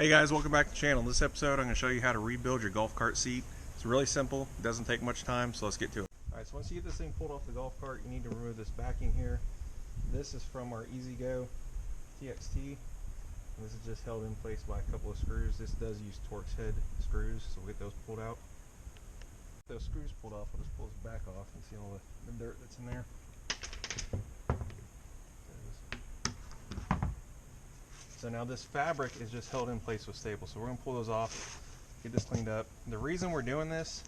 Hey guys, welcome back to the channel. In this episode I'm going to show you how to rebuild your golf cart seat. It's really simple, it doesn't take much time, so let's get to it. Alright, so once you get this thing pulled off the golf cart, you need to remove this backing here. This is from our EasyGo TXT. And this is just held in place by a couple of screws. This does use Torx head screws, so we'll get those pulled out. With those screws pulled off, we'll just pull this back off and see all the dirt that's in there. So now this fabric is just held in place with staples. So we're going to pull those off, get this cleaned up. The reason we're doing this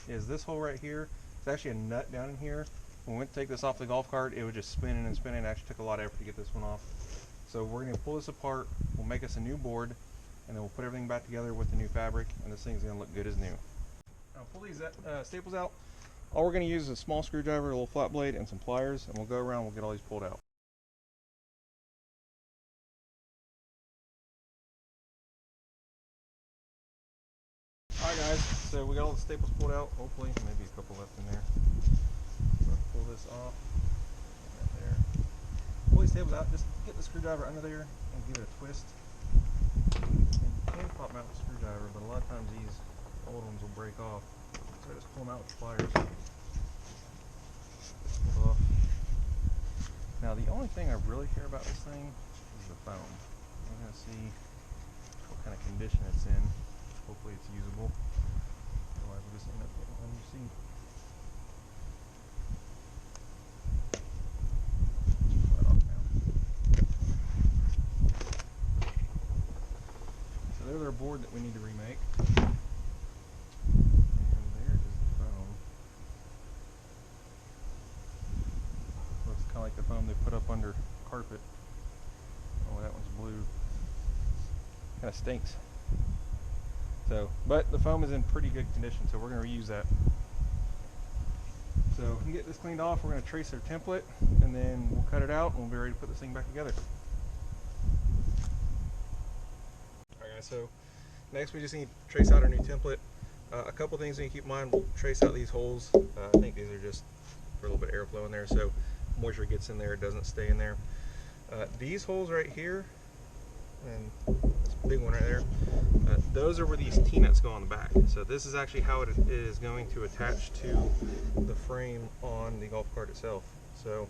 is this hole right here, it's actually a nut down in here. When we went to take this off the golf cart, it was just spinning and spinning. It actually took a lot of effort to get this one off. So we're going to pull this apart, we'll make us a new board, and then we'll put everything back together with the new fabric, and this thing's going to look good as new. I'll pull these staples out. All we're going to use is a small screwdriver, a little flat blade, and some pliers, and we'll go around and we'll get all these pulled out. Alright guys, so we got all the staples pulled out, hopefully, maybe a couple left in there. I'm going to pull this off, right there. Pull these staples out, just get the screwdriver under there and give it a twist. And you can pop them out with a screwdriver, but a lot of times these old ones will break off. So I just pull them out with pliers. Pull off. Now the only thing I really care about this thing is the foam. We're going to see what kind of condition it's in. Hopefully it's usable. Otherwise we'll just end up getting a new seat. Pull that off now. So there's our board that we need to remake. And there is the foam. Looks kind of like the foam they put up under carpet. Oh, that one's blue. Kind of stinks. So, but the foam is in pretty good condition, so we're going to reuse that. So we can get this cleaned off, we're going to trace our template, and then we'll cut it out, and we'll be ready to put this thing back together. Alright guys, so next we just need to trace out our new template. A couple things we need to keep in mind, we'll trace out these holes. I think these are just for a little bit of airflow in there, so moisture gets in there, it doesn't stay in there. These holes right here, and this big one right there, those are where these T-nuts go on the back. So this is actually how it is going to attach to the frame on the golf cart itself. So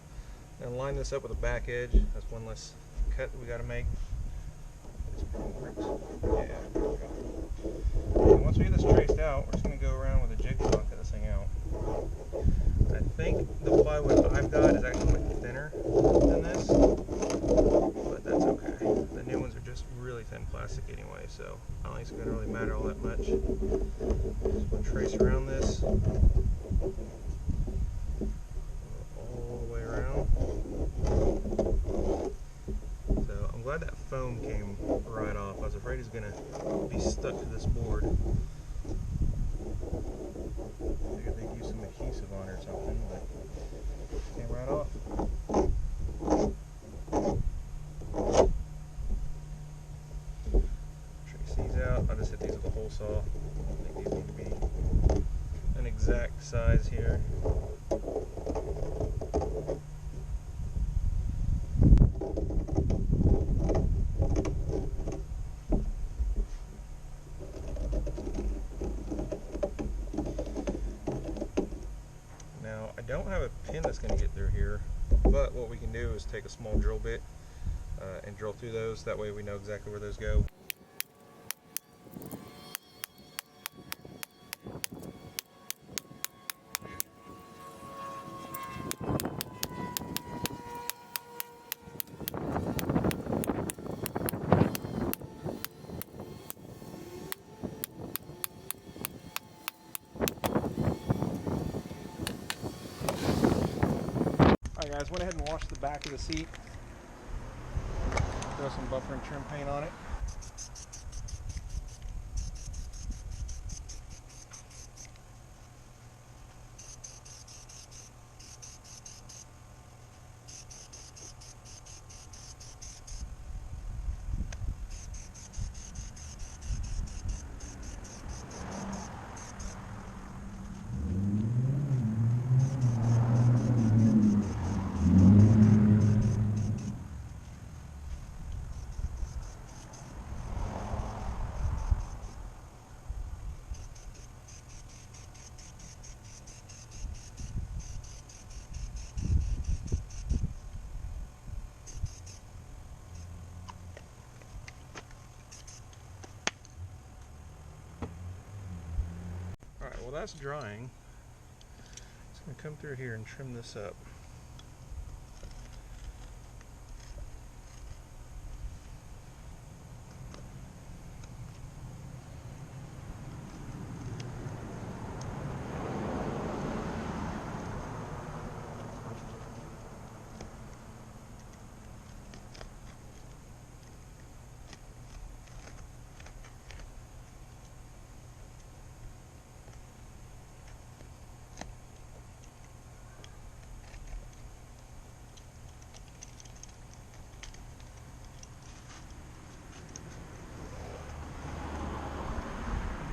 and line this up with a back edge. That's one less cut that we got to make. Yeah. And once we get this traced out, we're just going to go around with a jigsaw and cut this thing out. I think the plywood I've got is actually thinner than this, but that's okay. The new ones are just really thin plastic anyway, so I don't think it's going to really matter all that much. Just going to trace around this all the way around. So I'm glad that foam came right off. I was afraid it's going to be stuck to this board. I figured they'd use some adhesive on it or something, but it came right off. Trace these out. I'll just hit these with a hole saw. I think these need to be an exact size here. I don't have a pin that's going to get through here, but what we can do is take a small drill bit and drill through those. That way we know exactly where those go. Alright guys, went ahead and washed the back of the seat. Throw some buffer and trim paint on it. while that's drying, I'm just going to come through here and trim this up.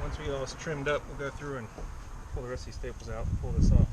Once we get all this trimmed up, we'll go through and pull the rest of these staples out and pull this off.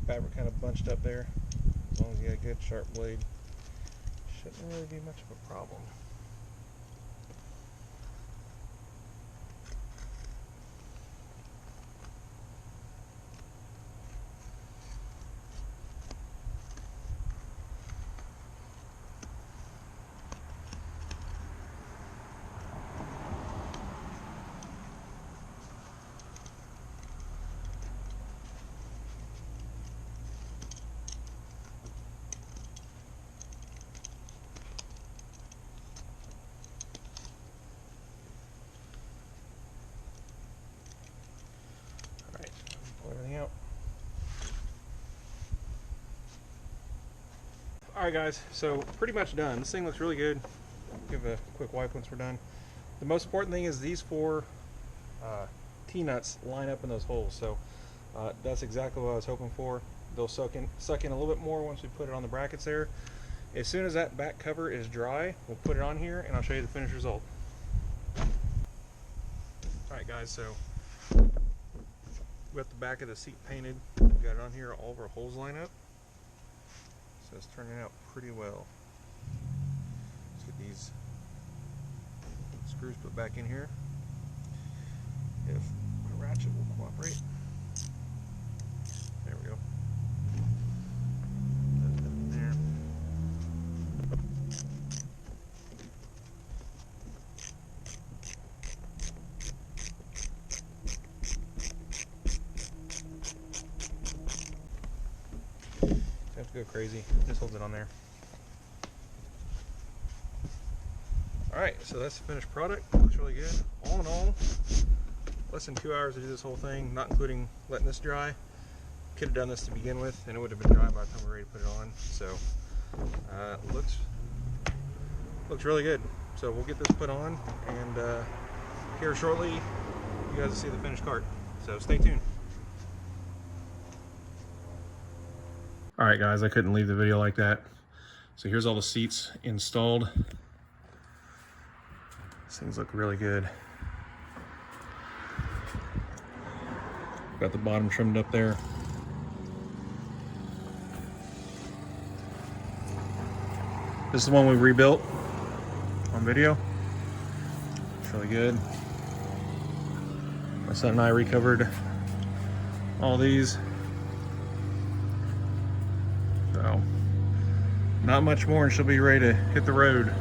Fabric kind of bunched up there. As long as you got a good sharp blade, shouldn't really be much of a problem. Pull everything out. Alright guys, so pretty much done. This thing looks really good. Give a quick wipe once we're done. The most important thing is these four T-nuts line up in those holes, so that's exactly what I was hoping for. They'll suck in a little bit more once we put it on the brackets there. As soon as that back cover is dry, we'll put it on here and I'll show you the finished result. Alright guys, so we got the back of the seat painted. We got it on here, all of our holes line up. So it's turning out pretty well. Let's get these screws put back in here. If my ratchet will cooperate. There we go. Put that in there. Have to go crazy. Just holds it on there. Alright, so that's the finished product. Looks really good. All in all, less than 2 hours to do this whole thing, not including letting this dry. could have done this to begin with, and it would have been dry by the time we're ready to put it on. So looks really good. So we'll get this put on, and here shortly you guys will see the finished cart. So stay tuned. All right, guys, I couldn't leave the video like that. So here's all the seats installed. These things look really good. Got the bottom trimmed up there. This is the one we rebuilt on video. It's really good. My son and I recovered all these. So, not much more and she'll be ready to hit the road.